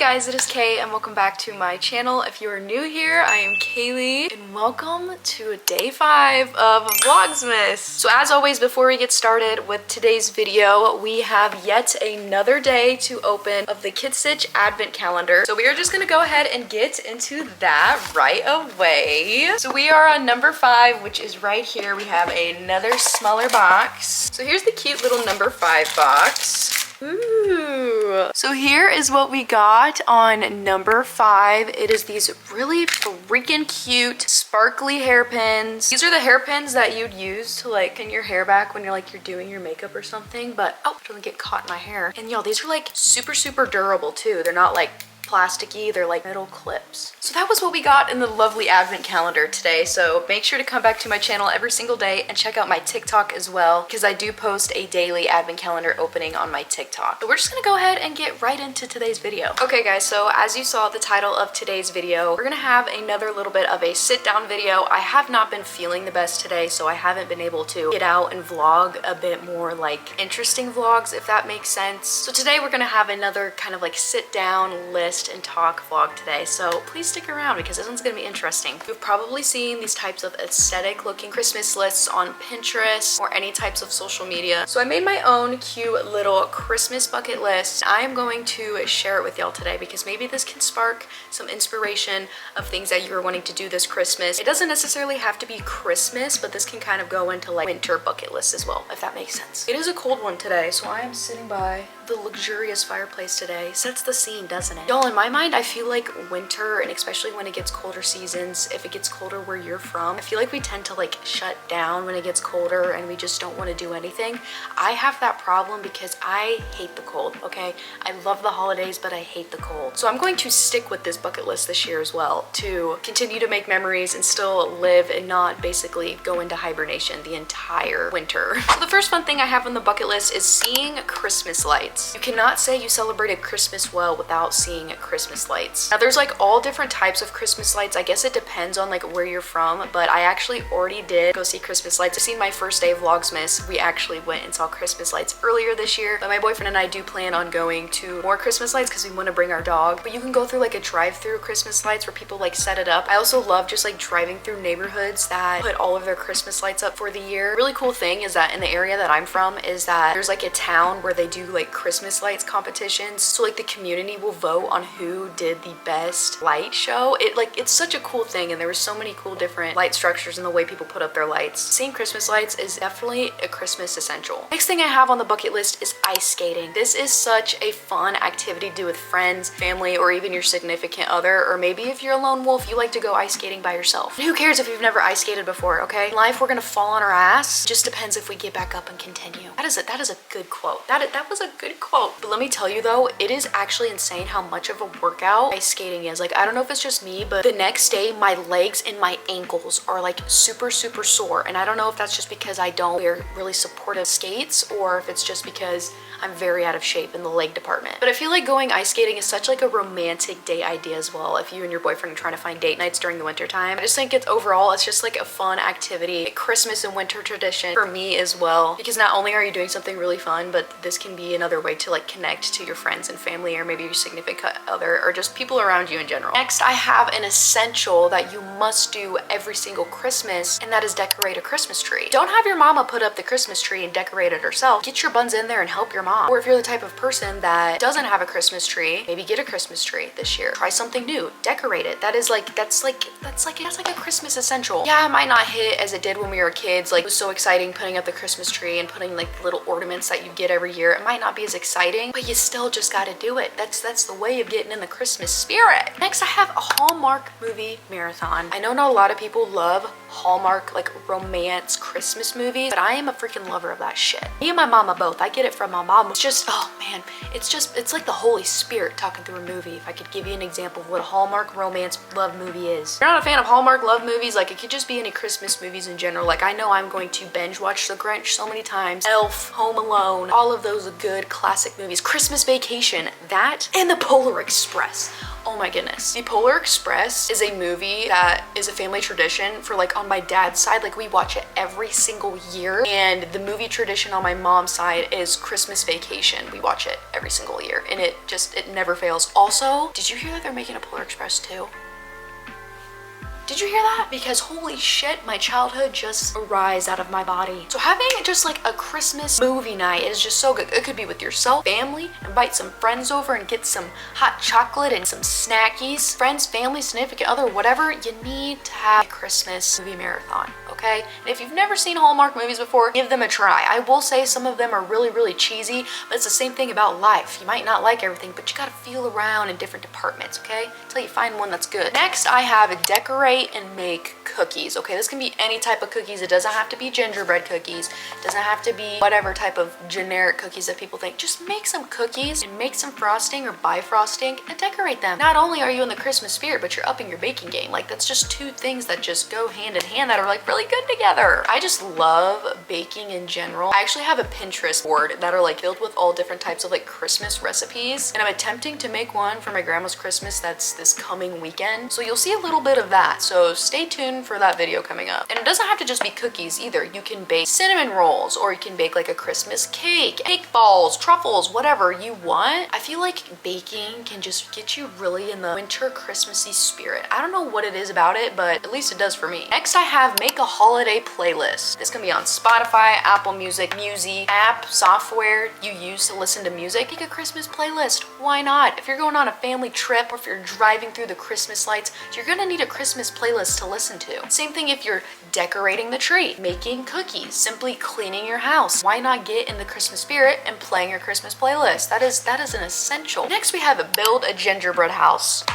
guys, it is Kay and welcome back to my channel. If you are new here, I am Kaylee and welcome to day 5 of VLOGMAS. So as always, before we get started with today's video, we have yet another day to open of the Kid Stitch Advent Calendar. So we are just gonna go ahead and get into that right away. So we are on number 5, which is right here. We have another smaller box. So here's the cute little number 5 box. Ooh. So here is what we got on number 5. It is these really freaking cute sparkly hairpins. These are the hairpins that you'd use to like pin your hair back when you're doing your makeup or something, but oh, it doesn't get caught in my hair. And y'all, these are like super durable too. They're not like plasticky, they're like metal clips. So that was what we got in the lovely advent calendar today. So make sure to come back to my channel every single day and check out my TikTok as well, because I do post a daily advent calendar opening on my TikTok. So we're just gonna go ahead and get right into today's video. Okay guys, so as you saw the title of today's video, we're gonna have another little bit of a sit down video. I have not been feeling the best today, so I haven't been able to get out and vlog a bit more like interesting vlogs, if that makes sense. So today we're gonna have another kind of like sit down list and talk vlog today, so please stick around because this one's gonna be interesting. You've probably seen these types of aesthetic looking Christmas lists on Pinterest or any types of social media. So I made my own cute little Christmas bucket list. I am going to share it with y'all today because maybe this can spark some inspiration of things that you're wanting to do this Christmas. It doesn't necessarily have to be Christmas, but this can kind of go into like winter bucket lists as well, if that makes sense. It is a cold one today, so I am sitting by the luxurious fireplace today. Sets the scene, doesn't it? Y'all, in my mind, I feel like winter, and especially when it gets colder seasons, if it gets colder where you're from, I feel like we tend to like shut down when it gets colder and we just don't want to do anything. I have that problem because I hate the cold, okay? I love the holidays, but I hate the cold. So I'm going to stick with this bucket list this year as well to continue to make memories and still live and not basically go into hibernation the entire winter. So the first fun thing I have on the bucket list is seeing Christmas lights. You cannot say you celebrated Christmas well without seeing Christmas lights. Now there's like all different types of Christmas lights. I guess it depends on like where you're from, but I actually already did go see Christmas lights. I've seen my first day of Vlogmas. We actually went and saw Christmas lights earlier this year, but my boyfriend and I do plan on going to more Christmas lights because we want to bring our dog. But you can go through like a drive-through Christmas lights where people like set it up. I also love just like driving through neighborhoods that put all of their Christmas lights up for the year. Really cool thing is that in the area that I'm from is that there's like a town where they do like Christmas lights competitions. So like the community will vote on who did the best light show. It's such a cool thing, and there were so many cool different light structures and the way people put up their lights. Seeing Christmas lights is definitely a Christmas essential. Next thing I have on the bucket list is ice skating. This is such a fun activity to do with friends, family, or even your significant other, or maybe if you're a lone wolf, you like to go ice skating by yourself. And who cares if you've never ice skated before, okay? In life, we're gonna fall on our ass. Just depends if we get back up and continue. That is a good quote. That was a good quote. But let me tell you though, it is actually insane how much of a workout ice skating is. Like, I don't know if it's just me, but the next day my legs and my ankles are like super sore. And I don't know if that's just because I don't wear really supportive skates or if it's just because I'm very out of shape in the leg department. But I feel like going ice skating is such like a romantic date idea as well. If you and your boyfriend are trying to find date nights during the winter time, I just think it's just like a fun activity, a Christmas and winter tradition for me as well. Because not only are you doing something really fun, but this can be another way to like connect to your friends and family, or maybe your significant other, or just people around you in general. Next, I have an essential that you must do every single Christmas, and that is decorate a Christmas tree. Don't have your mama put up the Christmas tree and decorate it herself. Get your buns in there and help your mom. Or if you're the type of person that doesn't have a Christmas tree, maybe get a Christmas tree this year. Try something new, decorate it. That's like a Christmas essential. Yeah, it might not hit as it did when we were kids. Like, it was so exciting putting up the Christmas tree and putting like little ornaments that you get every year. It might not be as exciting, but you still just gotta do it. That's the way of getting in the Christmas spirit. Next, I have a Hallmark movie marathon. I know not a lot of people love Hallmark like romance Christmas movies, but I am a freaking lover of that shit. Me and my mama both. I get it from my mom. It's just, oh man, it's like the Holy Spirit talking through a movie. If I could give you an example of what a Hallmark romance love movie is. If you're not a fan of Hallmark love movies, like it could just be any Christmas movies in general. Like, I know I'm going to binge watch The Grinch so many times, Elf, Home Alone, all of those good classic movies. Christmas Vacation, that, and The Polar Express. Oh my goodness. The Polar Express is a movie that is a family tradition for like on my dad's side. Like we watch it every single year. And the movie tradition on my mom's side is Christmas Vacation. We watch it every single year and it never fails. Also, did you hear that they're making a Polar Express too? Did you hear that? Because holy shit, my childhood just arised out of my body. So having just like a Christmas movie night is just so good. It could be with yourself, family, invite some friends over and get some hot chocolate and some snackies. Friends, family, significant other, whatever, you need to have a Christmas movie marathon, okay? And if you've never seen Hallmark movies before, give them a try. I will say some of them are really, really cheesy, but it's the same thing about life. You might not like everything, but you gotta feel around in different departments, okay? Until you find one that's good. Next, I have a decorate and make cookies. Okay, this can be any type of cookies. It doesn't have to be gingerbread cookies. It doesn't have to be whatever type of generic cookies that people think. Just make some cookies and make some frosting or buy frosting and decorate them. Not only are you in the Christmas spirit, but you're upping your baking game. Like that's just two things that just go hand in hand that are like really good together. I just love baking in general. I actually have a Pinterest board that are like filled with all different types of like Christmas recipes. And I'm attempting to make one for my grandma's Christmas that's this coming weekend. So you'll see a little bit of that. So stay tuned for that video coming up. And it doesn't have to just be cookies either. You can bake cinnamon rolls or you can bake like a Christmas cake, cake balls, truffles, whatever you want. I feel like baking can just get you really in the winter Christmassy spirit. I don't know what it is about it, but at least it does for me. Next I have make a holiday playlist. This can be on Spotify, Apple Music, Music, app, software you use to listen to music. Make a Christmas playlist. Why not? If you're going on a family trip or if you're driving through the Christmas lights, you're gonna need a Christmas playlist to listen to. Same thing if you're decorating the tree, making cookies, simply cleaning your house. Why not get in the Christmas spirit and playing your Christmas playlist? That is an essential. Next we have a build a gingerbread house.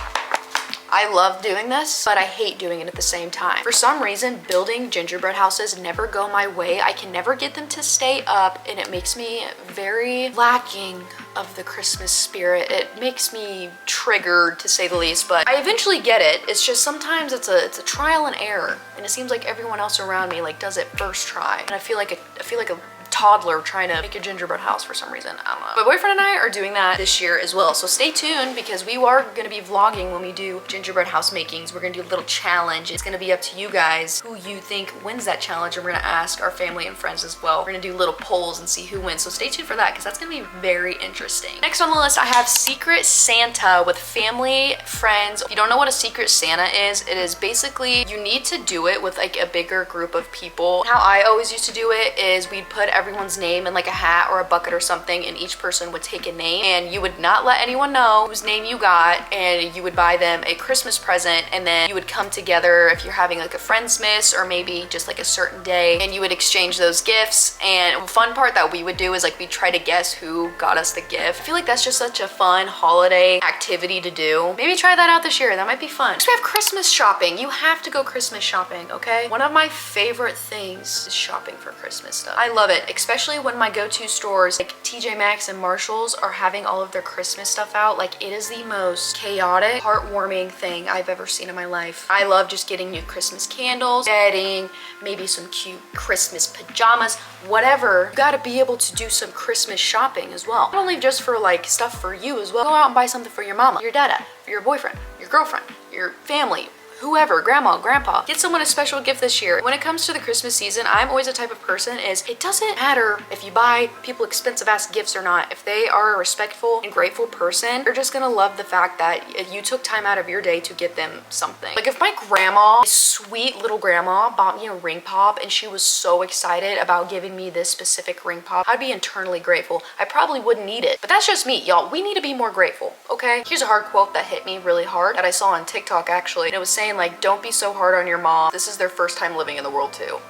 I love doing this, but I hate doing it at the same time. For some reason, building gingerbread houses never go my way. I can never get them to stay up, and it makes me very lacking of the Christmas spirit. It makes me triggered, to say the least, but I eventually get it. It's just sometimes it's a trial and error, and it seems like everyone else around me like does it first try, and I feel like a toddler trying to make a gingerbread house for some reason. I don't know. My boyfriend and I are doing that this year as well. So stay tuned because we are gonna be vlogging when we do gingerbread house makings. We're gonna do a little challenge. It's gonna be up to you guys who you think wins that challenge, and we're gonna ask our family and friends as well. We're gonna do little polls and see who wins. So stay tuned for that because that's gonna be very interesting. Next on the list, I have Secret Santa with family, friends. If you don't know what a Secret Santa is, it is basically you need to do it with like a bigger group of people. How I always used to do it is we'd put everyone's name in like a hat or a bucket or something, and each person would take a name, and you would not let anyone know whose name you got, and you would buy them a Christmas present, and then you would come together if you're having like a Friendsmas or maybe just like a certain day, and you would exchange those gifts. And the fun part that we would do is like we'd try to guess who got us the gift. I feel like that's just such a fun holiday activity to do. Maybe try that out this year. That might be fun. Next we have Christmas shopping. You have to go Christmas shopping, okay? One of my favorite things is shopping for Christmas stuff. I love it, especially when my go-to stores like TJ Maxx and Marshalls are having all of their Christmas stuff out. Like it is the most chaotic, heartwarming thing I've ever seen in my life. I love just getting new Christmas candles, bedding, maybe some cute Christmas pajamas, whatever. You gotta be able to do some Christmas shopping as well. Not only just for like stuff for you as well. Go out and buy something for your mama, your dada, for your boyfriend, your girlfriend, your family, whoever, grandma, grandpa. Get someone a special gift this year. When it comes to the Christmas season, I'm always the type of person is it doesn't matter if you buy people expensive ass gifts or not. If they are a respectful and grateful person, they're just gonna love the fact that you took time out of your day to get them something. Like if my grandma, sweet little grandma, bought me a ring pop and she was so excited about giving me this specific ring pop, I'd be internally grateful. I probably wouldn't need it, but that's just me, y'all. We need to be more grateful, okay? Here's a hard quote that hit me really hard that I saw on TikTok actually, and it was saying like, don't be so hard on your mom. This is their first time living in the world too.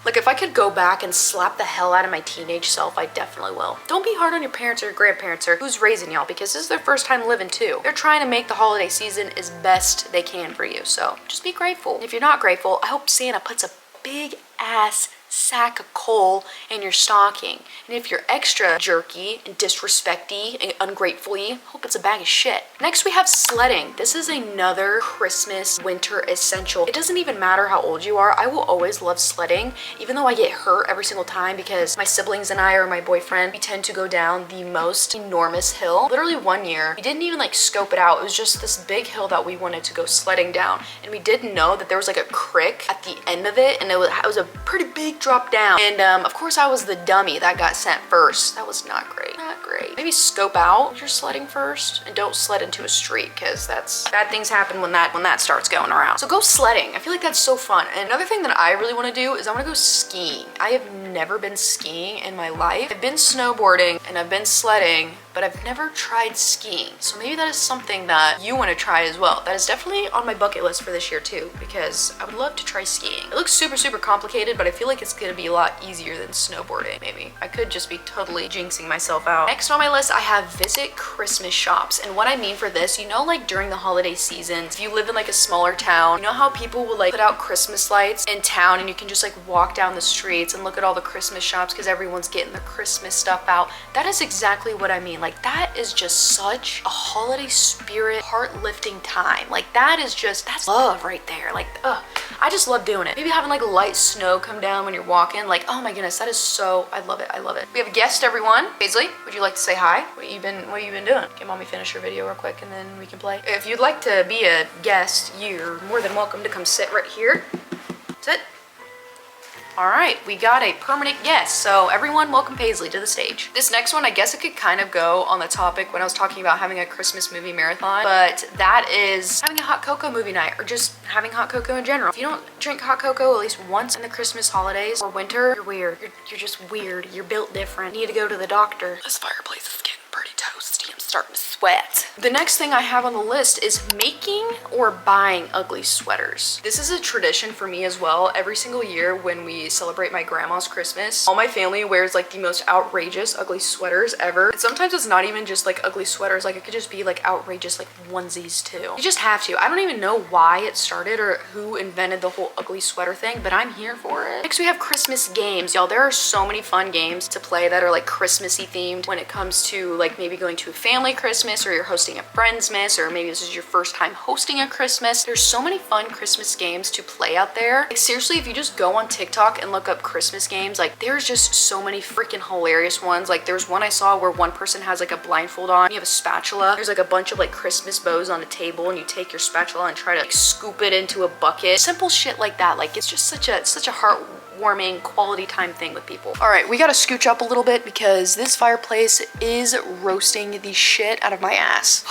Like if I could go back and slap the hell out of my teenage self, I definitely will. Don't be hard on your parents or your grandparents or who's raising y'all, because this is their first time living too. They're trying to make the holiday season as best they can for you. So just be grateful. If you're not grateful, I hope Santa puts a big ass sack of coal in your stocking. And if you're extra jerky and disrespecty and ungrateful-y, hope it's a bag of shit. Next we have sledding. This is another Christmas winter essential. It doesn't even matter how old you are. I will always love sledding, even though I get hurt every single time because my siblings and I, or my boyfriend, we tend to go down the most enormous hill. Literally one year, we didn't even like scope it out. It was just this big hill that we wanted to go sledding down. And we didn't know that there was like a creek at the end of it, and it was a pretty big drop down. And of course I was the dummy that got sent first. That was not great. Not great. Maybe scope out your sledding first and don't sled into a street, because bad things happen when that starts going around. So go sledding. I feel like that's so fun. And another thing that I really want to do is I want to go skiing. I have never been skiing in my life. I've been snowboarding and I've been sledding, but I've never tried skiing. So maybe that is something that you want to try as well. That is definitely on my bucket list for this year too, because I would love to try skiing. It looks super, super complicated, but I feel like it's gonna be a lot easier than snowboarding, maybe. I could just be totally jinxing myself out. Next on my list, I have visit Christmas shops. And what I mean for this, you know, like during the holiday seasons, if you live in like a smaller town, you know how people will like put out Christmas lights in town and you can just like walk down the streets and look at all the Christmas shops because everyone's getting their Christmas stuff out. That is exactly what I mean. Like that is just such a holiday spirit, heart-lifting time. Like that's love right there. Like, I just love doing it. Maybe having like light snow come down when you're walking. Like, oh my goodness, that is so, I love it. I love it. We have a guest, everyone. Paisley, would you like to say hi? What have you been doing? Can mommy finish her video real quick and then we can play? If you'd like to be a guest, you're more than welcome to come sit right here. Sit. All right, we got a permanent guest. So everyone, welcome Paisley to the stage. This next one, I guess it could kind of go on the topic when I was talking about having a Christmas movie marathon, but that is having a hot cocoa movie night, or just having hot cocoa in general. If you don't drink hot cocoa at least once in the Christmas holidays or winter, you're weird. You're just weird. You're built different. You need to go to the doctor. This fireplace is getting pretty toasty. I'm starting to sweat. The next thing I have on the list is making or buying ugly sweaters. This is a tradition for me as well. Every single year when we celebrate my grandma's Christmas, all my family wears like the most outrageous ugly sweaters ever. And sometimes it's not even just like ugly sweaters, like it could just be like outrageous like onesies too. You just have to. I don't even know why it started or who invented the whole ugly sweater thing, but I'm here for it. Next we have Christmas games. Y'all, there are so many fun games to play that are like Christmassy themed when it comes to like maybe going to a family Christmas, or you're hosting a Friendsmas, or maybe this is your first time hosting a Christmas. There's so many fun Christmas games to play out there. Like seriously, if you just go on TikTok and look up Christmas games, like there's just so many freaking hilarious ones. Like there's one I saw where one person has like a blindfold on, you have a spatula, there's like a bunch of like Christmas bows on a table, and you take your spatula and try to like scoop it into a bucket. Simple shit like that. Like it's just such a heartwarming quality time thing with people. All right, we gotta scooch up a little bit because this fireplace is roasting the shit out of my ass.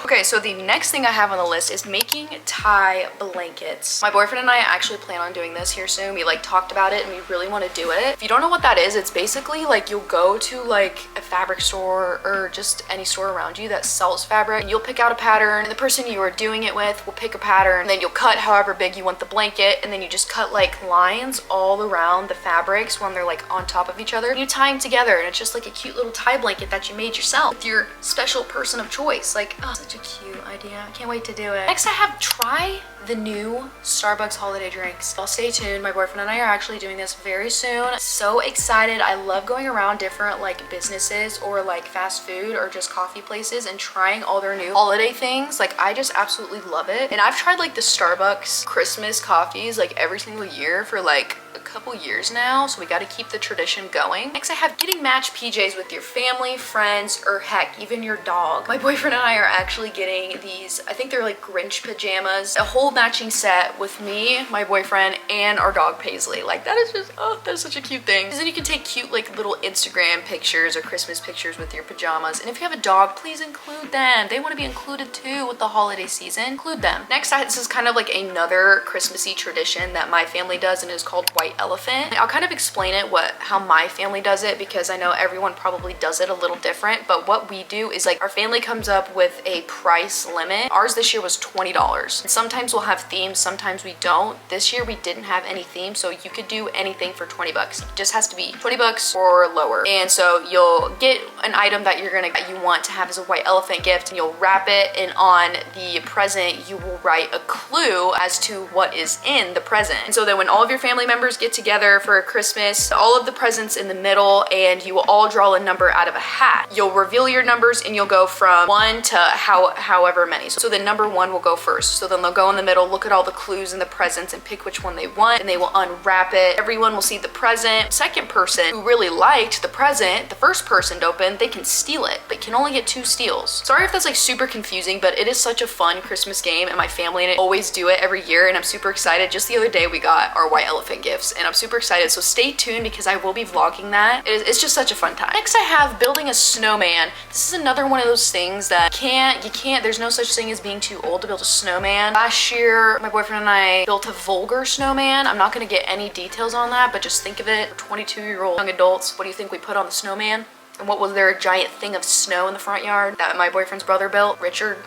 Okay, so the next thing I have on the list is making tie blankets. My boyfriend and I actually plan on doing this here soon. We like talked about it and we really want to do it. If you don't know what that is, it's basically like you'll go to like a fabric store or just any store around you that sells fabric, and you'll pick out a pattern, and the person you are doing it with will pick a pattern, and then you'll cut however big you want the blanket, and then you just cut like lines all around the fabrics when they're like on top of each other. You tie them together and it's just like a cute little tie blanket that you made yourself with your special person of choice. Like, oh, such a cute idea. I can't wait to do it. Next I have try the new Starbucks holiday drinks. Well, stay tuned. My boyfriend and I are actually doing this very soon. So excited. I love going around different like businesses or like fast food or just coffee places and trying all their new holiday things. Like I just absolutely love it. And I've tried like the Starbucks Christmas coffees like every single year for like a couple years now, so we got to keep the tradition going. Next I have getting matched PJs with your family, friends, or heck, even your dog. My boyfriend and I are actually getting these, I think they're like Grinch pajamas, a whole matching set with me, my boyfriend, and our dog Paisley. Like that is just, oh, that's such a cute thing. Because then you can take cute like little Instagram pictures or Christmas pictures with your pajamas. And if you have a dog, please include them. They want to be included too with the holiday season. Include them. Next, this is kind of like another Christmassy tradition that my family does, and it's called White Elephant. I'll kind of explain it how my family does it, because I know everyone probably does it a little different, but what we do is like our family comes up with a price limit. Ours this year was $20. And sometimes we'll have themes, sometimes we don't. This year we didn't have any theme, so you could do anything for 20 bucks. It just has to be 20 bucks or lower. And so you'll get an item that you want to have as a white elephant gift, and you'll wrap it, and on the present you will write a clue as to what is in the present. And so then when all of your family members get get together for Christmas, all of the presents in the middle, and you will all draw a number out of a hat. You'll reveal your numbers and you'll go from 1 to however many. So the number 1 will go first. So then they'll go in the middle, look at all the clues in the presents and pick which one they want, and they will unwrap it. Everyone will see the present. Second person who really liked the present, the first person to open, they can steal it, but can only get 2 steals. Sorry if that's like super confusing, but it is such a fun Christmas game, and my family and I always do it every year, and I'm super excited. Just the other day we got our white elephant gifts, and I'm super excited, so stay tuned because I will be vlogging that. It's just such a fun time. Next I have building a snowman. This is another one of those things that there's no such thing as being too old to build a snowman. Last year my boyfriend and I built a vulgar snowman. I'm not going to get any details on that, but just think of it, 22-year-old young adults. What do you think we put on the snowman? And what was there, a giant thing of snow in the front yard that my boyfriend's brother built, Richard?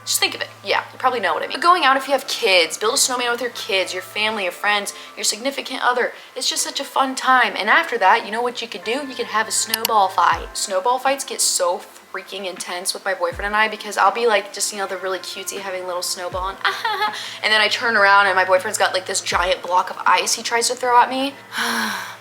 Just think of it. Yeah, you probably know what I mean. But going out, if you have kids, build a snowman with your kids, your family, your friends, your significant other. It's just such a fun time. And after that, you know what you could do? You could have a snowball fight. Snowball fights get so freaking intense with my boyfriend and I, because I'll be like, just, you know, the really cutesy having a little snowball and then I turn around and my boyfriend's got like this giant block of ice he tries to throw at me.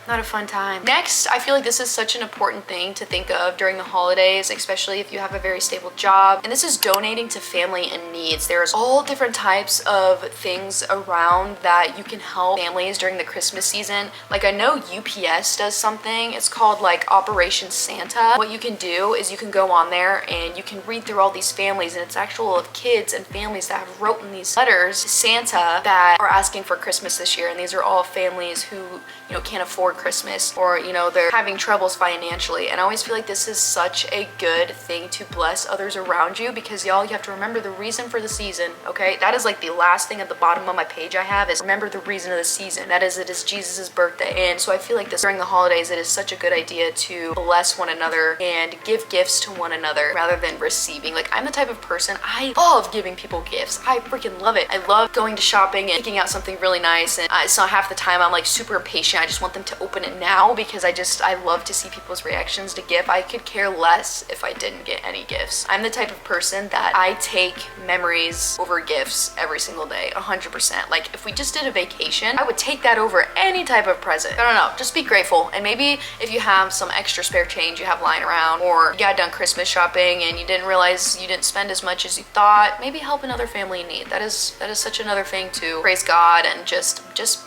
Not a fun time. Next, I feel like this is such an important thing to think of during the holidays, especially if you have a very stable job, and this is donating to family in needs. There's all different types of things around that you can help families during the Christmas season. Like I know UPS does something, it's called like Operation Santa. What you can do is you can go on there and you can read through all these families, and it's actual of kids and families that have written these letters to Santa that are asking for Christmas this year, and these are all families who, you know, can't afford Christmas, or, you know, they're having troubles financially. And I always feel like this is such a good thing to bless others around you, because y'all, you have to remember the reason for the season, okay? That is like the last thing at the bottom of my page I have is remember the reason of the season. That is, it is Jesus's birthday. And so I feel like this during the holidays, it is such a good idea to bless one another and give gifts to one another rather than receiving. Like, I'm the type of person, I love giving people gifts. I freaking love it. I love going to shopping and picking out something really nice, and it's not half the time I'm like super impatient. I just want them to open it now, because I love to see people's reactions to gift. I could care less if I didn't get any gifts. I'm the type of person that I take memories over gifts every single day, 100%. Like if we just did a vacation, I would take that over any type of present. I don't know, just be grateful. And maybe if you have some extra spare change you have lying around, or you got done Christmas shopping and you didn't realize you didn't spend as much as you thought, maybe help another family in need. That is such another thing to praise God and just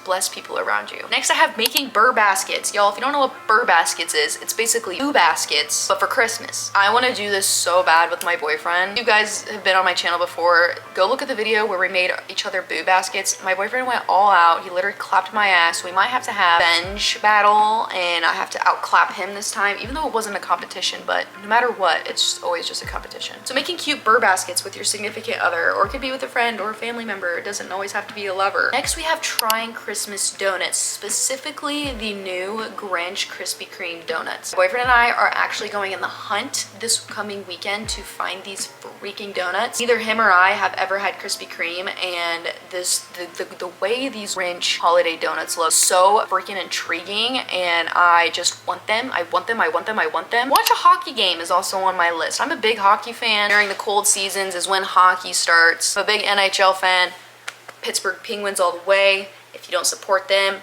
bless people around you. Next I have making burr baskets. Y'all, if you don't know what burr baskets is, it's basically boo baskets, but for Christmas. I want to do this so bad with my boyfriend. You guys have been on my channel before. Go look at the video where we made each other boo baskets. My boyfriend went all out. He literally clapped my ass. We might have to have a bench battle, and I have to outclap him this time, even though it wasn't a competition, but no matter what, it's always just a competition. So making cute burr baskets with your significant other, or it could be with a friend or a family member. It doesn't always have to be a lover. Next we have trying Christmas donuts, specifically the new Grinch Krispy Kreme donuts. My boyfriend and I are actually going in the hunt this coming weekend to find these freaking donuts. Neither him or I have ever had Krispy Kreme, and the way these Grinch holiday donuts look so freaking intriguing, and I just want them. I want them. Watch a hockey game is also on my list. I'm a big hockey fan. During the cold seasons is when hockey starts. I'm a big NHL fan. Pittsburgh Penguins all the way. If you don't support them,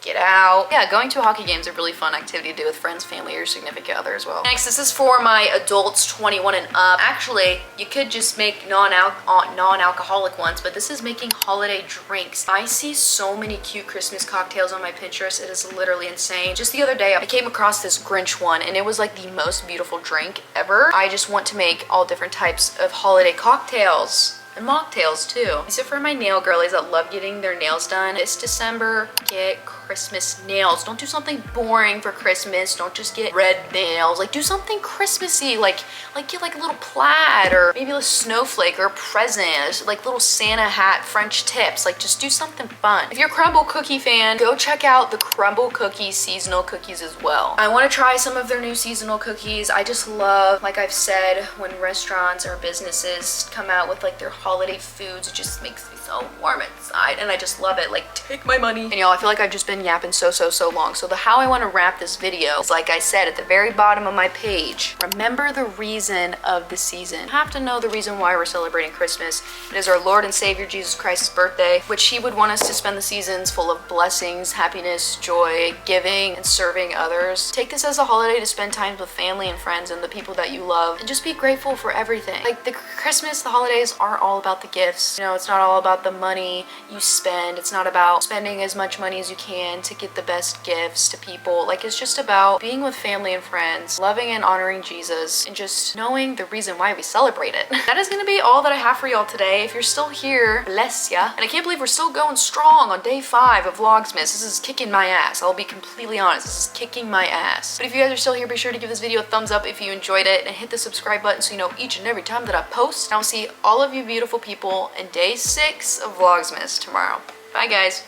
get out. Yeah, going to a hockey game is a really fun activity to do with friends, family, or significant other as well. Next, this is for my adults 21 and up. Actually, you could just make non-alcoholic ones, but this is making holiday drinks. I see so many cute Christmas cocktails on my Pinterest. It is literally insane. Just the other day, I came across this Grinch one, and it was like the most beautiful drink ever. I just want to make all different types of holiday cocktails. And mocktails too. These are for my nail girlies that love getting their nails done. This December, get Christmas nails. Don't do something boring for Christmas. Don't just get red nails. Like, do something Christmassy. Like get like a little plaid, or maybe a snowflake, or a present, like little Santa hat French tips. Like, just do something fun. If you're a crumble cookie fan, go check out the Crumble Cookies seasonal cookies as well. I want to try some of their new seasonal cookies. I just love, like I've said, when restaurants or businesses come out with like their holiday foods, it just makes me so warm inside and I just love it. Like, take my money. And y'all, I feel like I've just been yapping so long. So the how I want to wrap this video is, like I said at the very bottom of my page, remember the reason of the season. You have to know the reason why we're celebrating Christmas. It is our Lord and Savior Jesus Christ's birthday, which he would want us to spend the seasons full of blessings, happiness, joy, giving, and serving others. Take this as a holiday to spend time with family and friends and the people that you love, and just be grateful for everything. Like, the Christmas, the holidays aren't all about the gifts. You know, it's not all about the money you spend. It's not about spending as much money as you can to get the best gifts to people. Like, it's just about being with family and friends, loving and honoring Jesus, and just knowing the reason why we celebrate it. That is gonna be all that I have for y'all today. If you're still here, bless ya. And I can't believe we're still going strong on day 5 of Vlogmas. This is kicking my ass. I'll be completely honest. This is kicking my ass. But if you guys are still here, be sure to give this video a thumbs up if you enjoyed it, and hit the subscribe button so you know each and every time that I post. And I'll see all of you beautiful people in day 6 of Vlogmas tomorrow. Bye, guys.